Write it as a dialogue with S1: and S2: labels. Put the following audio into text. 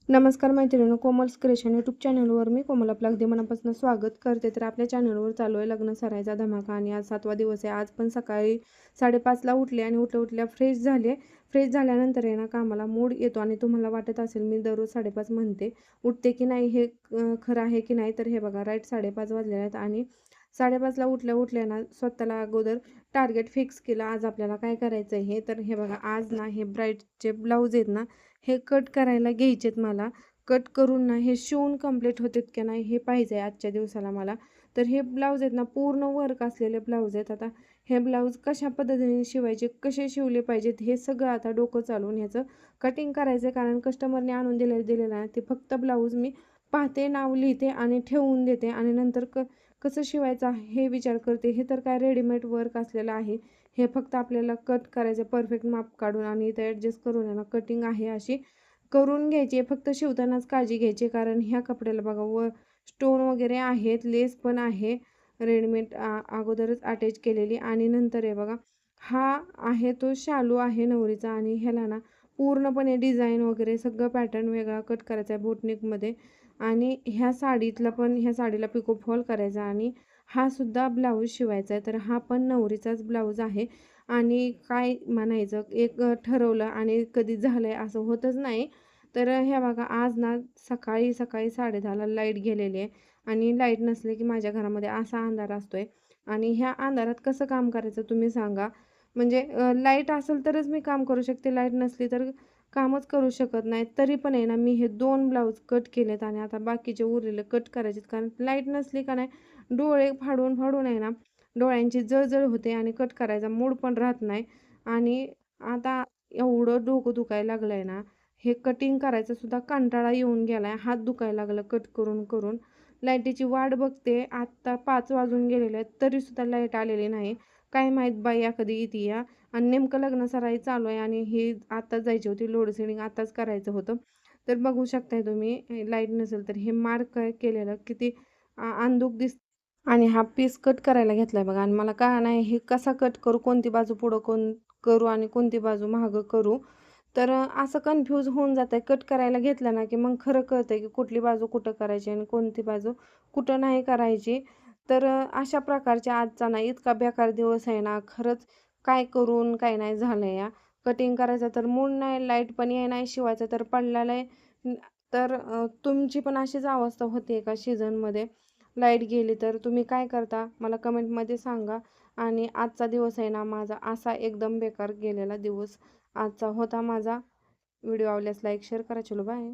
S1: नमस्कार मैत्रिणींनो, Komal's creation YouTube चॅनलवर मी कोमल आपलं अगदी मनापासून स्वागत करते. तर आपल्या चॅनलवर चालू आहे लग्न सराईचा धमाका आणि आज 7वा दिवस आहे. आज पण सकाळी 5:30ला उठले आणि उठल्या फ्रेश झाले. फ्रेश झाल्यानंतर आहे ना कामाला मूड येतो आणि तुम्हाला वाटत असेल मी दररोज 5:30 म्हणते, उठते की नाही हे खरं आहे की नाही. तर हे बघा राईट 5:30 वाजलेले आहेत आणि 5:30ला उठल्या ना स्वतःला अगोदर टार्गेट फिक्स केलं. आज आपल्याला काय करायचं आहे हे. तर हे बघा आज ना हे ब्राईडचे ब्लाऊज आहेत ना हे कट करायला घ्यायचेत मला. कट करून ना हे शिवून कंप्लीट होतात की नाही हे पाहिजे आजच्या दिवसाला मला. तर हे ब्लाऊज आहेत ना पूर्ण वर्क असलेले ब्लाऊज आहेत. आता हे ब्लाऊज कशा पद्धतीने शिवायचे, कसे शिवले पाहिजेत हे सगळं आता डोकं चालवून ह्याचं कटिंग करायचं आहे. कारण कस्टमरने आणून दिलेलं आहे ते फक्त ब्लाऊज मी पाहते, नाव लिहिते आणि ठेवून देते आणि नंतर कसं शिवायचं हे विचार करते. हे तर काय रेडीमेड वर्क असलेलं आहे. हे फक्त आपल्याला कट करायचं परफेक्ट माप काढून आणि इथं ॲडजस्ट करून आहे ना कटिंग आहे अशी करून घ्यायची. फक्त शिवतानाच काळजी घ्यायची कारण ह्या कपड्याला बघा स्टोन वगैरे आहेत, लेस पण आहे रेडीमेड अगोदरच अटॅच केलेली. आणि नंतर आहे बघा हा आहे तो शालू आहे नवरीचा आणि ह्याला ना पूर्णपणे डिझाईन वगैरे सगळं पॅटर्न वेगळा कट करायचा आहे बोटनेकमध्ये. आणि ह्या साडीला पिको फॉल करायचा आणि हा सुद्धा ब्लाऊज शिवायचा आहे. तर हा पण नवरीचाच ब्लाऊज आहे. आणि काय म्हणायचं एक ठरवलं आणि कधी झालंय असं होतच नाही. तर हे बघा आज ना सकाळी 10:30ला लाईट गेलेली आहे आणि लाईट नसले की माझ्या घरामध्ये असा अंधार असतोय. आणि ह्या अंधारात कसं काम करायचं तुम्ही सांगा. म्हणजे लाईट असेल तरच मी काम करू शकते, लाईट नसली तर कामच करू शकत नाही. तरी पण आहे ना मी हे 2 ब्लाऊज कट केलेत आणि आता बाकीचे उरलेले कट करायचे. कारण लाईट नसली का नाही डोळे फाडून फाडून आहे ना डोळ्यांची जळजळ होते आणि कट करायचा मूड पण राहत नाही. आणि आता एवढं डोकं दुखायला लागलं आहे ना, हे कटिंग करायचं सुद्धा कंटाळा येऊन गेला आहे. हात दुखायला लागलं कट करून करून. लाईटीची वाट बघते, आत्ता 5 वाजून गेलेले आहेत तरीसुद्धा लाईट आलेली नाही. काय माहीत बाया कधी येते या. आणि नेमकं लग्न सराई चालू आहे आणि हे आत्ताच जायची होती, लोड शेडिंग आत्ताच करायचं होतं. तर बघू शकताय तुम्ही लाईट नसेल तर हे मार्क केलेलं किती अंधुक दिसतं. आणि हा पीस कट करायला घेतलाय बघा आणि मला कळलं नाही हे कसा कट करू, कोणती बाजू पुढं करू आणि कोणती बाजू मागं करू. तर असं कन्फ्यूज होऊन जातंय. कट करायला घेतलं ना की मग खरं कळतंय की कुठली बाजू कुठं करायची आणि कोणती बाजू कुठं नाही करायची. तर अशा प्रकारच्या आजचा ना इतका बेकार दिवस आहे ना खरंच. काय करून काय नाही झालं या. कटिंग करायचं तर मूड नाही, लाईट पण नाही, शिवायचं तर पडलेलं आहे. तर तुमची पण अशीच अवस्था होते का सीझनमध्ये लाईट गेली तर तुम्ही काय करता मला कमेंटमध्ये सांगा. आणि आजचा दिवस आहे ना माझा असा एकदम बेकार गेलेला दिवस आजचा होता माझा. व्हिडिओ आवडल्यास लाईक शेअर करा. चलो बाय.